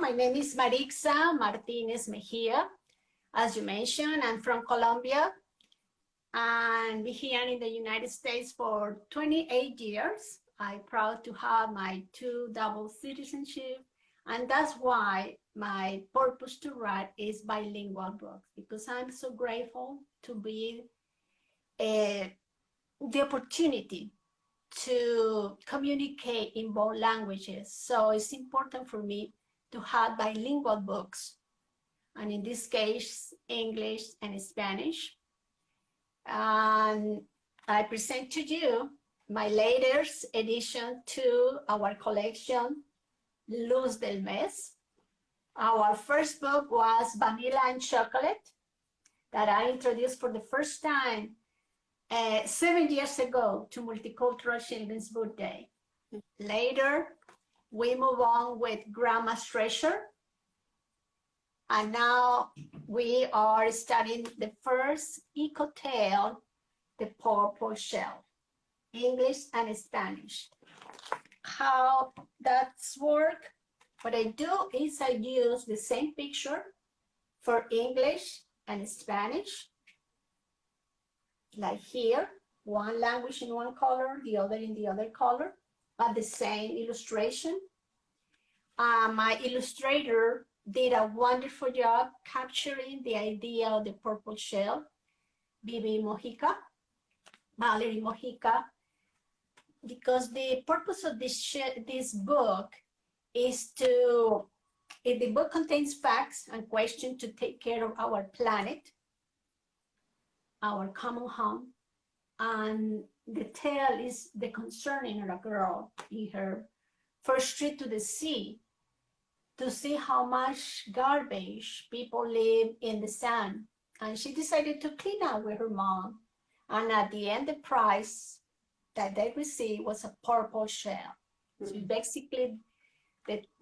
my name is Maritza Martinez Mejia. As you mentioned, I'm from Colombia and been here in the United States for 28 years. I'm proud to have my 2 double citizenship, and that's why my purpose to write is Bilingual Books, because I'm so grateful to be the opportunity to communicate in both languages. So it's important for me to have bilingual books, and in this case, English and Spanish. And I present to you my latest addition to our collection, Luz del Mes. Our first book was Vanilla and Chocolate, that I introduced for the first time 7 years ago to Multicultural Children's Book Day. Later, we move on with Grandma's Treasure. And now we are studying the first eco tale, The Purple Shell, English and Spanish. How that's work? What I do is I use the same picture for English and Spanish. Like here, one language in one color, the other in the other color, but the same illustration. My illustrator did a wonderful job capturing the idea of the purple shell, Valerie Mojica, because the purpose of this book is to, if the book contains facts and questions to take care of our planet, our common home, and the tale is the concerning of a girl in her first trip to the sea to see how much garbage people leave in the sand. And she decided to clean up with her mom. And at the end, the prize that they received was a purple shell. Mm-hmm. So basically,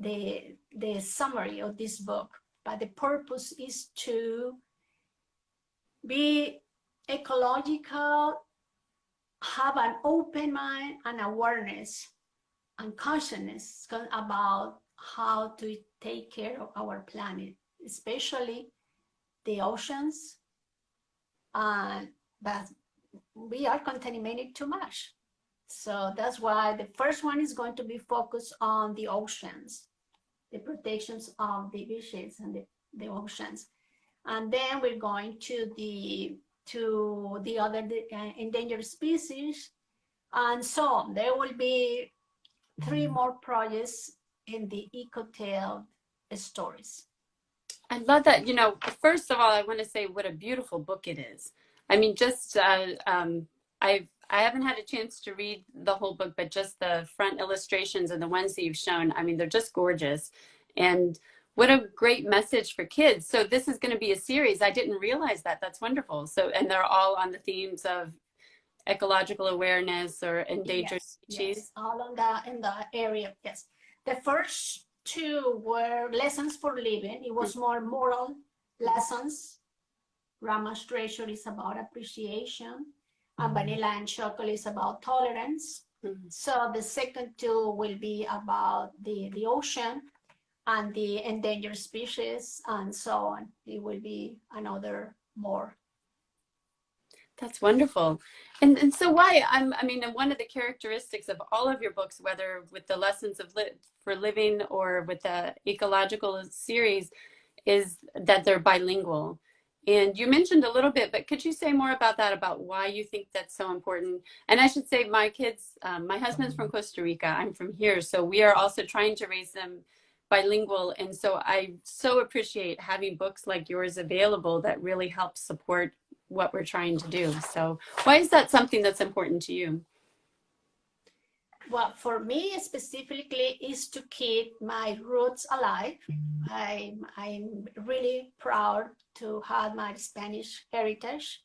the summary of this book. But the purpose is to be ecological, have an open mind and awareness and consciousness about how to take care of our planet, especially the oceans, but we are contaminated too much. So that's why the first one is going to be focused on the oceans, the protections of the beaches and the oceans. And then we're going to the other endangered species, and so on. There will be 3 more projects in the eco-tale stories. I love that. You know, first of all, I want to say what a beautiful book it is. I mean, just I haven't had a chance to read the whole book, but just the front illustrations and the ones that you've shown, I mean, they're just gorgeous. And what a great message for kids. So this is going to be a series. I didn't realize that. That's wonderful. So, and they're all on the themes of ecological awareness or endangered species. Yes, all in the area. Yes. The first 2 were lessons for living. It was more moral lessons. Grandma's Treasure is about appreciation, and Vanilla and Chocolate is about tolerance. Mm-hmm. So the second 2 will be about the ocean and the endangered species and so on. It will be another more. That's wonderful. And so why, I mean, one of the characteristics of all of your books, whether with the lessons of for living or with the ecological series, is that they're bilingual. And you mentioned a little bit, but could you say more about that, about why you think that's so important? And I should say my kids, my husband's from Costa Rica, I'm from here. So we are also trying to raise them bilingual. And so I so appreciate having books like yours available that really help support what we're trying to do. So why is that something that's important to you? Well, for me specifically is to keep my roots alive. I'm really proud to have my Spanish heritage.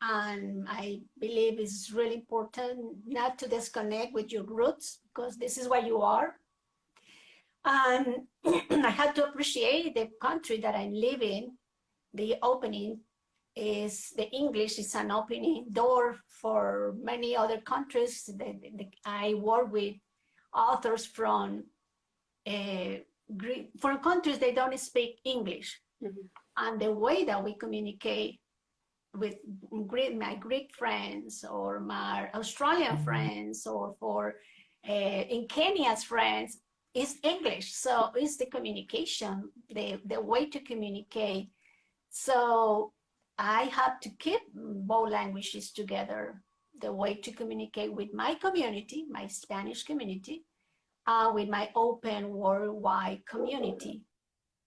And I believe it's really important not to disconnect with your roots, because this is where you are. And I had to appreciate the country that I live in. The opening is, the English is an opening door for many other countries. I work with authors from for countries they don't speak English. Mhm. And the way that we communicate with my Greek friends or my Australian friends or for in Kenya's friends is English. So it's the communication, the way to communicate. So I have to keep both languages together, the way to communicate with my community, my Spanish community, with my open worldwide community.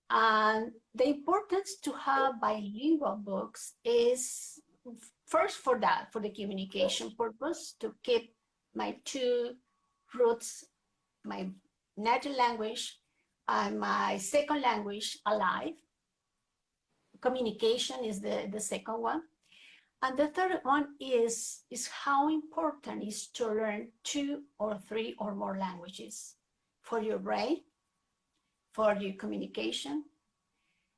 And the importance to have bilingual books is first for that, for the communication purpose, to keep my two roots, my native language and my second language alive. Communication is the second one. And the third one is how important it is to learn 2 or 3 or more languages for your brain, for your communication,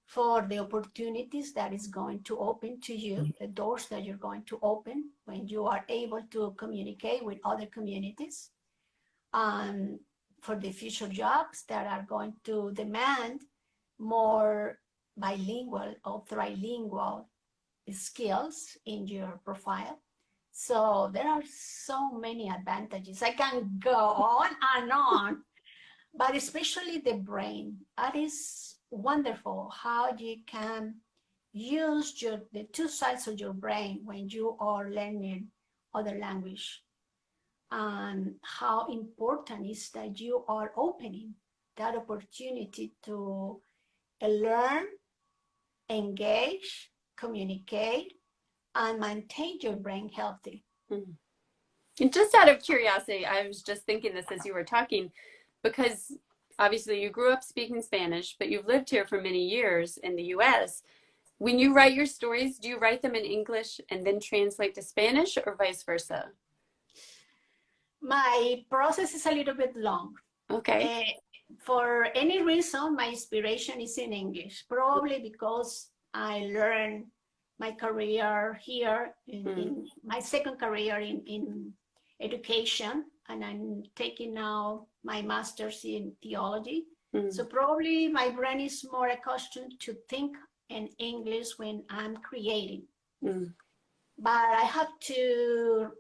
for the opportunities that is going to open to you, the doors that you're going to open when you are able to communicate with other communities, and for the future jobs that are going to demand more bilingual or trilingual skills in your profile. So there are so many advantages. I can go on and on, but especially the brain. That is wonderful how you can use the two sides of your brain when you are learning other language, and how important is that you are opening that opportunity to learn, engage, communicate, and maintain your brain healthy. Mhm. And just out of curiosity, I was just thinking this as you were talking, because obviously you grew up speaking Spanish, but you've lived here for many years in the US. When you write your stories, do you write them in English and then translate to Spanish, or vice versa? My process is a little bit long. Okay. For any reason, my inspiration is in English, probably because I learned my career here, in my second career in education, and I'm taking now my master's in theology. So probably my brain is more accustomed to think in English when I'm creating. But I have to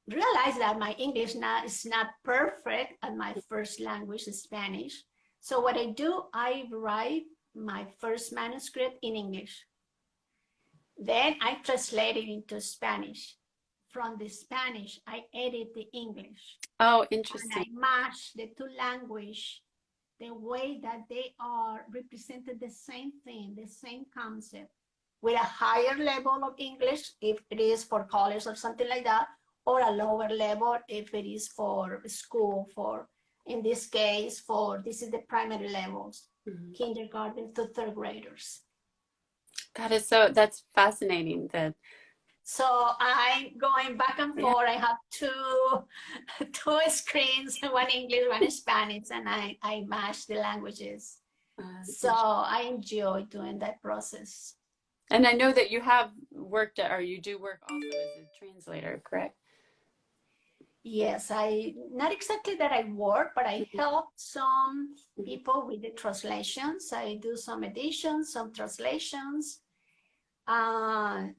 realize that my English is not perfect, and my first language is Spanish. So what I do, I write my first manuscript in English. Then I translate it into Spanish. From the Spanish, I edit the English. Oh, interesting. And I match the two languages, the way that they are represented the same thing, the same concept, with a higher level of English, if it is for college or something like that, or a lower level if it is for school, for, in this case, this is the primary levels, kindergarten to third graders. That's fascinating. So I'm going back and forth. I have two screens, one English, one Spanish, and I match the languages. So I enjoy doing that process. And I know that you have worked, or you do work also as a translator, correct? Yes, not exactly that I work, but I help some people with the translations. I do some editions, some translations, and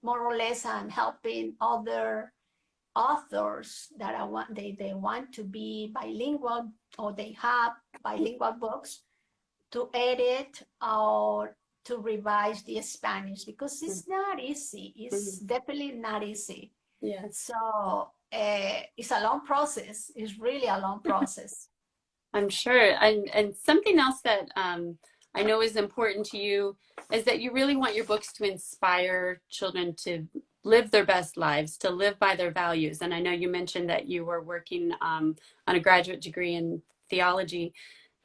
more or less I'm helping other authors that they want to be bilingual, or they have bilingual books, to edit or to revise the Spanish, because it's not easy. It's definitely not easy. Yes. So it's a long process. It's really a long process. I'm sure. And something else that I know is important to you is that you really want your books to inspire children to live their best lives, to live by their values. And I know you mentioned that you were working on a graduate degree in theology.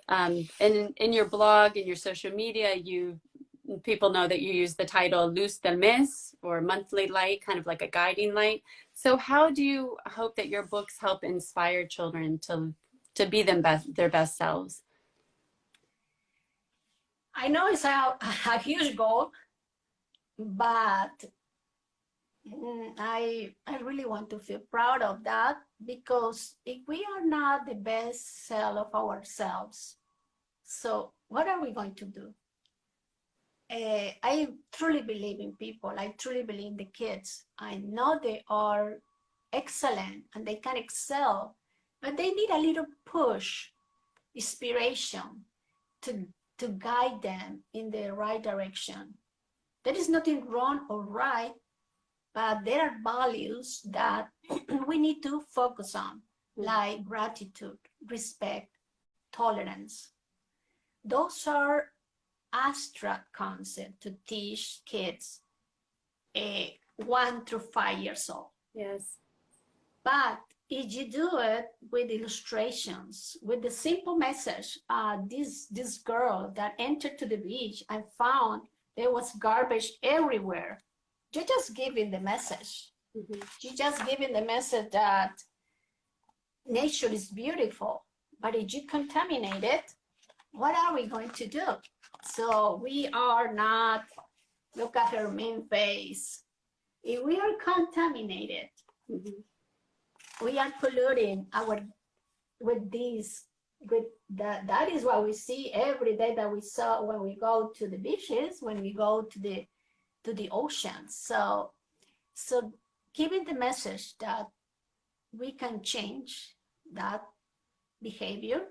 And in your blog, in your social media, people know that you use the title Luz del Mes, or monthly light, kind of like a guiding light. So how do you hope that your books help inspire children to be their best selves? I know it's a huge goal, but I really want to feel proud of that, because if we are not the best self of ourselves, so what are we going to do? I truly believe in people. I truly believe in the kids. I know they are excellent and they can excel, but they need a little push, inspiration to, to guide them in the right direction. There is nothing wrong or right, but there are values that we need to focus on, like gratitude, respect, tolerance. Those are abstract concepts to teach kids 1 through 5 years old. Yes. But if you do it with illustrations, with the simple message, this girl that entered to the beach and found there was garbage everywhere, you're just giving the message. You're just giving the message that nature is beautiful, but if you contaminate it, what are we going to do? So we are not, look at her mean face. If we are contaminated, we are polluting with these, with that is what we see every day, that we saw when we go to the beaches, when we go to the oceans. So giving the message that we can change that behavior,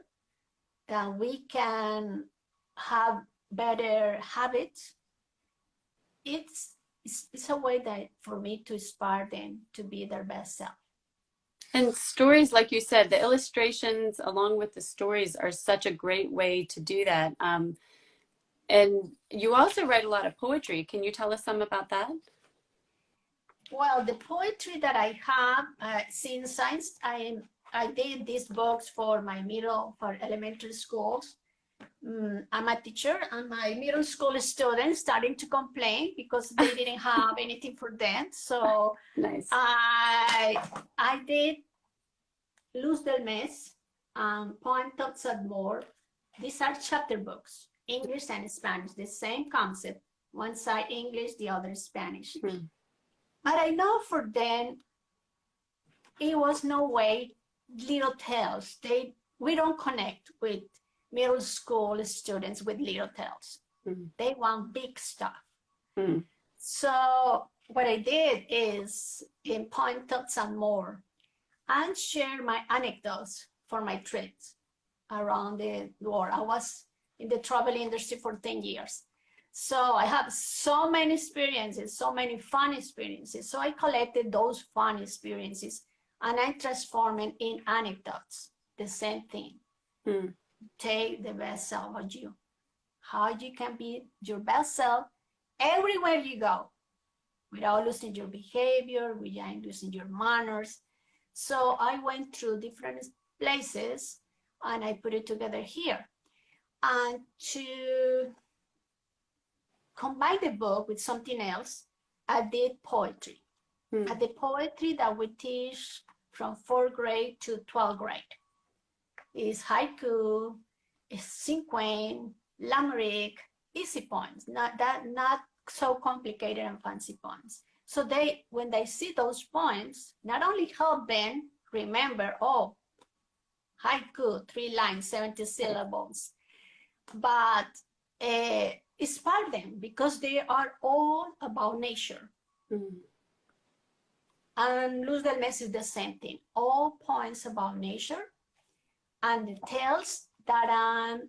that we can have better habits, it's a way that for me to inspire them to be their best self. And stories, like you said, the illustrations along with the stories are such a great way to do that. And you also write a lot of poetry. Can you tell us some about that? Well, the poetry that I have, since I did these books for elementary schools. I'm a teacher, and my middle school students starting to complain because they didn't have anything for them. So nice. I did Luz del Mes and Poem Thoughts and More. These are chapter books, English and Spanish, the same concept. One side English, the other Spanish. But I know for them, it was no way, little tales. We don't connect with middle school students with little tales. They want big stuff. So what I did is, in Poem Thoughts and More, and share my anecdotes for my trips around the world. I was in the travel industry for 10 years. So I have so many experiences, so many fun experiences. So I collected those fun experiences and I transformed it in anecdotes, the same thing. Take the best self of you. How you can be your best self everywhere you go, without losing your behavior, without losing your manners. So I went through different places and I put it together here. And to combine the book with something else, I did poetry. And the poetry that we teach from 4th grade to 12th grade is haiku, is cinquain, limerick, easy poems, not so complicated and fancy poems. So when they see those poems, not only help them remember, oh, haiku, 3 lines, 70 syllables, but inspire them, because they are all about nature. And Luz del Mes is the same thing, all poems about nature, and the tales that I'm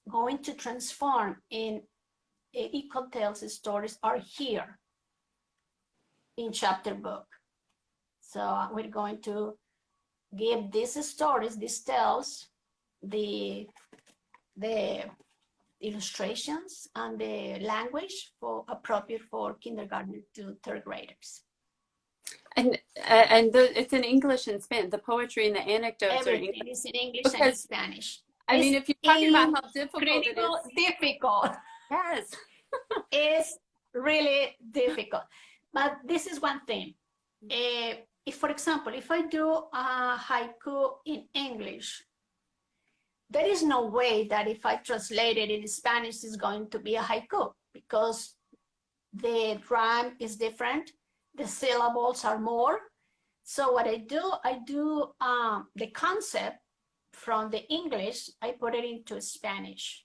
going to transform in Eco Tales stories are here in chapter book. So we're going to give these stories, these tales, the illustrations and the language appropriate for kindergarten to 3rd graders. And it's in English and Spanish. The poetry and the anecdotes Everything are is in English and Spanish. I mean, if you're talking about how difficult it is. Difficult. Yes. It's really difficult. But this is one thing. If, for example, if I do a haiku in English, there is no way that if I translate it in Spanish, it's going to be a haiku, because the rhyme is different, the syllables are more. So what I do the concept from the English, I put it into Spanish.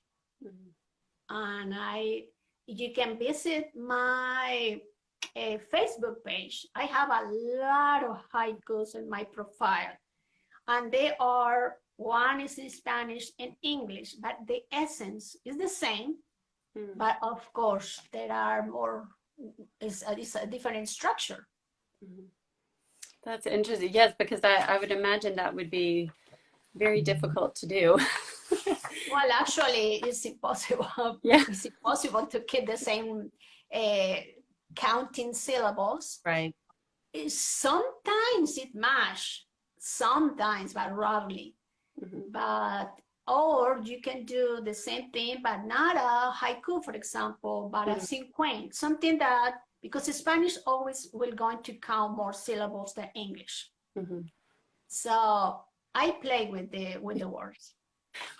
And you can visit my Facebook page. I have a lot of haikus in my profile, and they are, one is in Spanish and English, but the essence is the same. But of course, there are more, it's a different structure. That's interesting. Yes, because I would imagine that would be very difficult to do. Well, actually, it's impossible. Yeah. It's impossible to keep the same counting syllables. Right. Sometimes it match, sometimes, but rarely. But or you can do the same thing, but not a haiku, for example, but a cinquain, something that, because Spanish always will going to count more syllables than English. So I play with the words.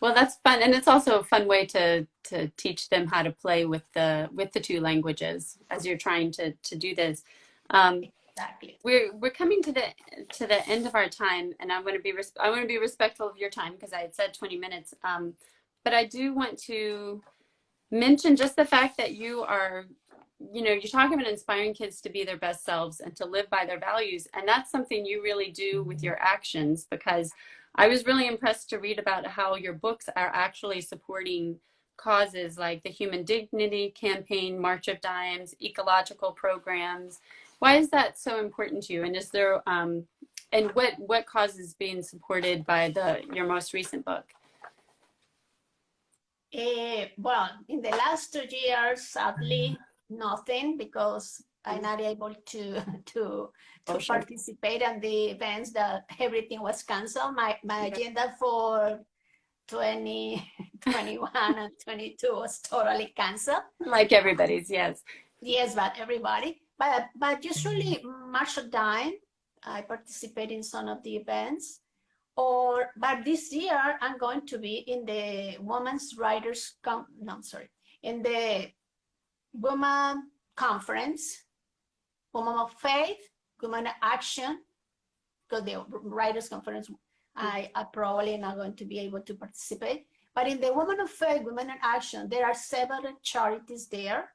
Well, that's fun, and it's also a fun way to teach them how to play with the two languages as you're trying to do this. Exactly. We're coming to the end of our time, and I want to be respectful of your time because I had said 20 minutes. But I do want to mention just the fact that you are, you're talking about inspiring kids to be their best selves and to live by their values, and that's something you really do with your actions, because I was really impressed to read about how your books are actually supporting causes like the Human Dignity Campaign, March of Dimes, ecological programs. Why is that so important to you? And is there, and what causes being supported by your most recent book? Well, in the last 2 years, sadly, nothing, because I'm not able to participate in the events that everything was canceled. My agenda for 2021 and 22 was totally canceled. Like everybody's, yes. Yes, but everybody. But usually March of Dime, I participate in some of the events. But this year I'm going to be in the in the Women Conference, Women of Faith, Women of Action, because the Writers Conference, I probably not going to be able to participate. But in the Women of Faith, Women in Action, there are several charities there.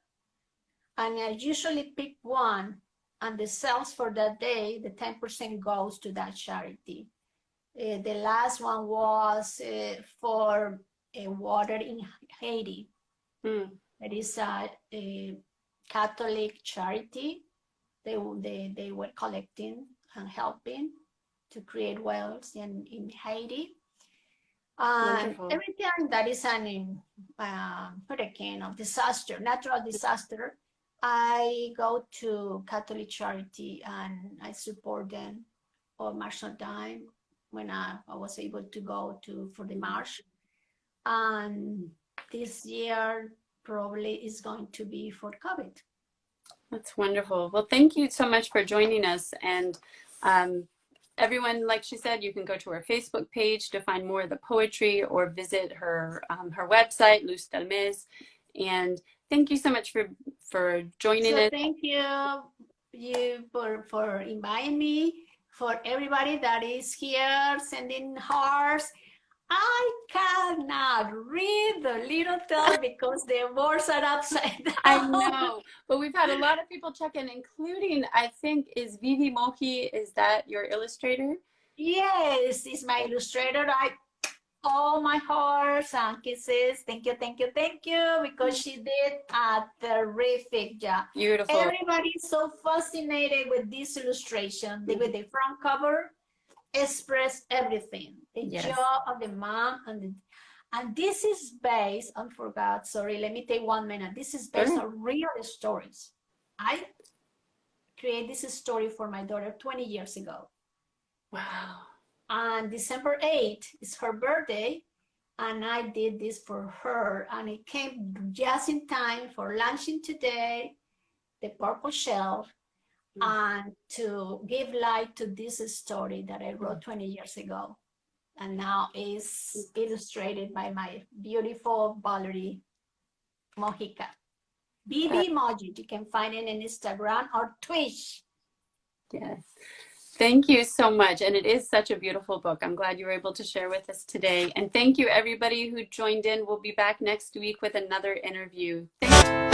And I usually pick one, and the sales for that day, the 10% goes to that charity. The last one was for water in Haiti. It is a Catholic charity. They were collecting and helping to create wells in Haiti. Every time that is an hurricane or disaster, natural disaster, I go to Catholic charity and I support them, or March on Time, when I was able to go for the march. And this year probably is going to be for COVID. That's wonderful. Well, thank you so much for joining us. And everyone, like she said, you can go to her Facebook page to find more of the poetry, or visit her website, Luz del Mes. And thank you so much for joining us. Thank you for inviting me. For everybody that is here sending hearts. I cannot read the little tale because the words are upside down. I know, but we've had a lot of people check in, including, I think, is Valerie Mojica, is that your illustrator? Yes, it's my illustrator. All my hearts and kisses. Thank you, because she did a terrific job. Beautiful. Everybody is so fascinated with this illustration, with the front cover. Express everything, the joy of the mom, and this is based, I forgot, sorry, let me take 1 minute. This is based on real stories. I created this story for my daughter 20 years ago. Wow. And December 8th is her birthday, and I did this for her, and it came just in time for launching today, the Purple Shelf, and to give light to this story that I wrote 20 years ago. And now is illustrated by my beautiful Valerie Mojica. BB Moji, you can find it on Instagram or Twitch. Yes. Thank you so much. And it is such a beautiful book. I'm glad you were able to share with us today. And thank you, everybody who joined in. We'll be back next week with another interview. Thank you.